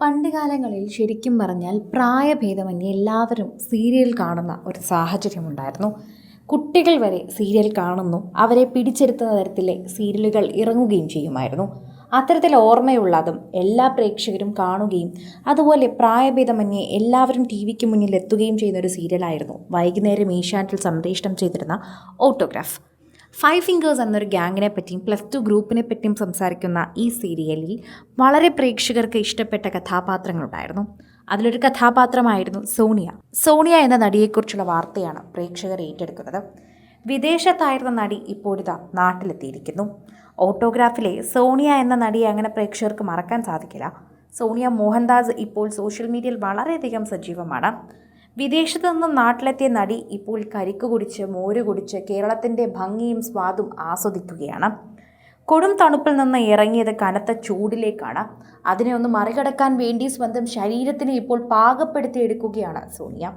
പണ്ടുകാലങ്ങളിൽ ശരിക്കും പറഞ്ഞാൽ പ്രായഭേദമന്യേ എല്ലാവരും സീരിയൽ കാണുന്ന ഒരു സാഹചര്യമുണ്ടായിരുന്നു. കുട്ടികൾ വരെ സീരിയൽ കാണുന്നു, അവരെ പിടിച്ചെടുത്തുന്ന തരത്തിലെ സീരിയലുകൾ ഇറങ്ങുകയും ചെയ്യുമായിരുന്നു. അത്തരത്തിൽ ഓർമ്മയുള്ളതും എല്ലാ പ്രേക്ഷകരും കാണുകയും അതുപോലെ പ്രായഭേദമന്യേ എല്ലാവരും ടി വിക്ക് മുന്നിൽ എത്തുകയും ചെയ്യുന്ന ഒരു സീരിയലായിരുന്നു വൈകുന്നേരം ഏഷ്യാനെറ്റിൽ സംപ്രേഷണം ചെയ്തിരുന്ന ഓട്ടോഗ്രാഫ്. 5 ഫിംഗേഴ്സ് എന്നൊരു ഗ്യാങ്ങിനെ പറ്റിയും +2 ഗ്രൂപ്പിനെ പറ്റിയും സംസാരിക്കുന്ന ഈ സീരിയലിൽ വളരെ പ്രേക്ഷകർക്ക് ഇഷ്ടപ്പെട്ട കഥാപാത്രങ്ങളുണ്ടായിരുന്നു. അതിലൊരു കഥാപാത്രമായിരുന്നു സോണിയ. സോണിയ എന്ന നടിയെക്കുറിച്ചുള്ള വാർത്തയാണ് പ്രേക്ഷകർ ഏറ്റെടുക്കുന്നത്. വിദേശത്തായിരുന്ന നടി ഇപ്പോഴിതാ നാട്ടിലെത്തിയിരിക്കുന്നു. ഓട്ടോഗ്രാഫിലെ സോണിയ എന്ന നടിയെ അങ്ങനെ പ്രേക്ഷകർക്ക് മറക്കാൻ സാധിക്കില്ല. സോണിയ മോഹൻദാസ് ഇപ്പോൾ സോഷ്യൽ മീഡിയയിൽ വളരെയധികം സജീവമാണ്. വിദേശത്തു നിന്നും നാട്ടിലെത്തിയ നടി ഇപ്പോൾ കരിക്ക് കുടിച്ച് മോര് കുടിച്ച് കേരളത്തിൻ്റെ ഭംഗിയും സ്വാദും ആസ്വദിക്കുകയാണ്. കൊടും തണുപ്പിൽ നിന്ന് ഇറങ്ങിയത് കനത്ത ചൂടിലേക്കാണ്. അതിനെ ഒന്ന് മറികടക്കാൻ വേണ്ടി സ്വന്തം ശരീരത്തിനെ ഇപ്പോൾ പാകപ്പെടുത്തിയെടുക്കുകയാണ് സോണിയ.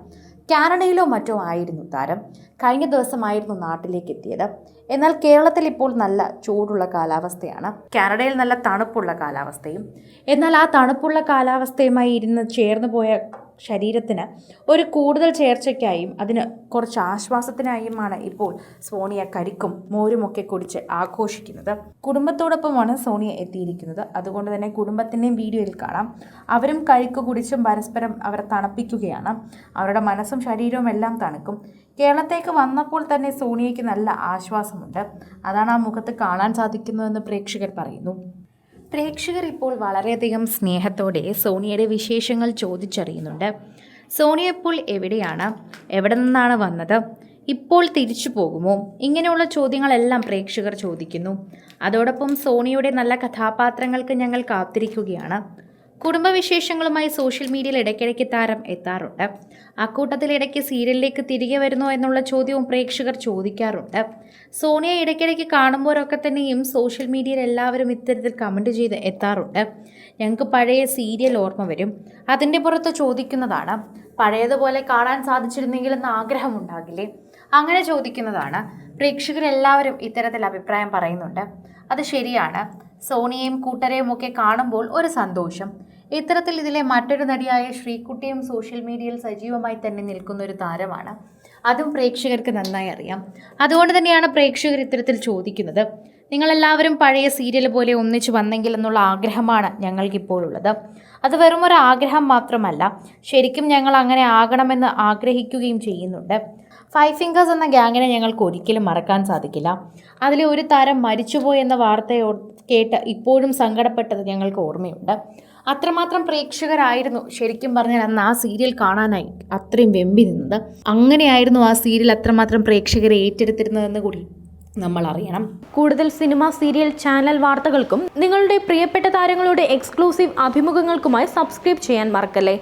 കാനഡയിലോ മറ്റോ ആയിരുന്നു താരം. കഴിഞ്ഞ ദിവസമായിരുന്നു നാട്ടിലേക്ക് എത്തിയത്. എന്നാൽ കേരളത്തിൽ ഇപ്പോൾ നല്ല ചൂടുള്ള കാലാവസ്ഥയാണ്, കാനഡയിൽ നല്ല തണുപ്പുള്ള കാലാവസ്ഥയും. എന്നാൽ ആ തണുപ്പുള്ള കാലാവസ്ഥയുമായി ഇരുന്ന് ചേർന്ന് പോയ ശരീരത്തിന് ഒരു കൂടുതൽ ചേർച്ചയ്ക്കായും അതിന് കുറച്ച് ആശ്വാസത്തിനായുമാണ് ഇപ്പോൾ സോണിയ കരിക്കും മോരുമൊക്കെ കുടിച്ച് ആഘോഷിക്കുന്നത്. കുടുംബത്തോടൊപ്പമാണ് സോണിയ എത്തിയിരിക്കുന്നത്. അതുകൊണ്ട് തന്നെ കുടുംബത്തിൻ്റെയും വീഡിയോയിൽ കാണാം. അവരും കരിക്ക് കുടിച്ചും പരസ്പരം അവരെ തണുപ്പിക്കുകയാണ്. അവരുടെ മനസ്സും ശരീരവും എല്ലാം തണുക്കും. കേരളത്തേക്ക് വന്നപ്പോൾ തന്നെ സോണിയയ്ക്ക് നല്ല ആശ്വാസമുണ്ട്. അതാണ് ആ മുഖത്ത് കാണാൻ സാധിക്കുന്നതെന്ന് പ്രേക്ഷകർ പറയുന്നു. പ്രേക്ഷകർ ഇപ്പോൾ വളരെയധികം സ്നേഹത്തോടെ സോണിയയുടെ വിശേഷങ്ങൾ ചോദിച്ചറിയുന്നുണ്ട്. സോണിയ ഇപ്പോൾ എവിടെയാണ്, എവിടെ നിന്നാണ് വന്നത്, ഇപ്പോൾ തിരിച്ചു പോകുമോ, ഇങ്ങനെയുള്ള ചോദ്യങ്ങളെല്ലാം പ്രേക്ഷകർ ചോദിക്കുന്നു. അതോടൊപ്പം സോണിയയുടെ നല്ല കഥാപാത്രങ്ങൾക്ക് ഞങ്ങൾ കാത്തിരിക്കുകയാണ്. കുടുംബവിശേഷങ്ങളുമായി സോഷ്യൽ മീഡിയയിൽ ഇടയ്ക്കിടയ്ക്ക് താരം എത്താറുണ്ട്. അക്കൂട്ടത്തിൽ ഇടയ്ക്ക് സീരിയലിലേക്ക് തിരികെ വരുന്നോ എന്നുള്ള ചോദ്യവും പ്രേക്ഷകർ ചോദിക്കാറുണ്ട്. സോണിയ ഇടയ്ക്കിടയ്ക്ക് കാണുമ്പോഴൊക്കെ തന്നെയും സോഷ്യൽ മീഡിയയിൽ എല്ലാവരും ഇത്തരത്തിൽ കമൻറ്റ് ചെയ്ത് എത്താറുണ്ട്. ഞങ്ങൾക്ക് പഴയ സീരിയൽ ഓർമ്മ വരും. അതിൻ്റെ പുറത്ത് ചോദിക്കുന്നതാണ്, പഴയതുപോലെ കാണാൻ സാധിച്ചിരുന്നെങ്കിലെന്ന് ആഗ്രഹമുണ്ടാകില്ലേ, അങ്ങനെ ചോദിക്കുന്നതാണ്. പ്രേക്ഷകരെല്ലാവരും ഇത്തരത്തിൽ അഭിപ്രായം പറയുന്നുണ്ട്. അത് ശരിയാണ്. സോണിയയും കൂട്ടരെയും ഒക്കെ കാണുമ്പോൾ ഒരു സന്തോഷം. ഇത്തരത്തിൽ ഇതിലെ മറ്റൊരു നടിയായ ശ്രീകുട്ടിയും സോഷ്യൽ മീഡിയയിൽ സജീവമായി തന്നെ നിൽക്കുന്ന ഒരു താരമാണ്. അതും പ്രേക്ഷകർക്ക് നന്നായി അറിയാം. അതുകൊണ്ട് തന്നെയാണ് പ്രേക്ഷകർ ഇത്തരത്തിൽ ചോദിക്കുന്നത്. നിങ്ങളെല്ലാവരും പഴയ സീരിയൽ പോലെ ഒന്നിച്ചു വന്നെങ്കിൽ എന്നുള്ള ആഗ്രഹമാണ് ഞങ്ങൾക്കിപ്പോഴുള്ളത്. അത് വെറും ഒരു ആഗ്രഹം മാത്രമല്ല, ശരിക്കും ഞങ്ങൾ അങ്ങനെ ആകണമെന്ന് ആഗ്രഹിക്കുകയും ചെയ്യുന്നുണ്ട്. 5 ഫിംഗേഴ്സ് എന്ന ഗ്യാങ്ങിനെ ഞങ്ങൾക്ക് ഒരിക്കലും മറക്കാൻ സാധിക്കില്ല. അതിലെ ഒരു താരം മരിച്ചുപോയി എന്ന വാർത്തയോ കേട്ട് ഇപ്പോഴും സങ്കടപ്പെട്ടത് ഞങ്ങൾക്ക് ഓർമ്മയുണ്ട്. അത്രമാത്രം പ്രേക്ഷകരായിരുന്നു ശരിക്കും പറഞ്ഞാൽ അന്ന് ആ സീരിയൽ കാണാനായി അത്രയും വെമ്പി നിന്നത്. അങ്ങനെയായിരുന്നു ആ സീരിയൽ അത്രമാത്രം പ്രേക്ഷകരെ ഏറ്റെടുത്തിരുന്നതെന്ന് കൂടി നമ്മൾ അറിയണം. കൂടുതൽ സിനിമ, സീരിയൽ, ചാനൽ വാർത്തകൾക്കും നിങ്ങളുടെ പ്രിയപ്പെട്ട താരങ്ങളുടെ എക്സ്ക്ലൂസീവ് അഭിമുഖങ്ങൾക്കുമായി സബ്സ്ക്രൈബ് ചെയ്യാൻ മറക്കല്ലേ.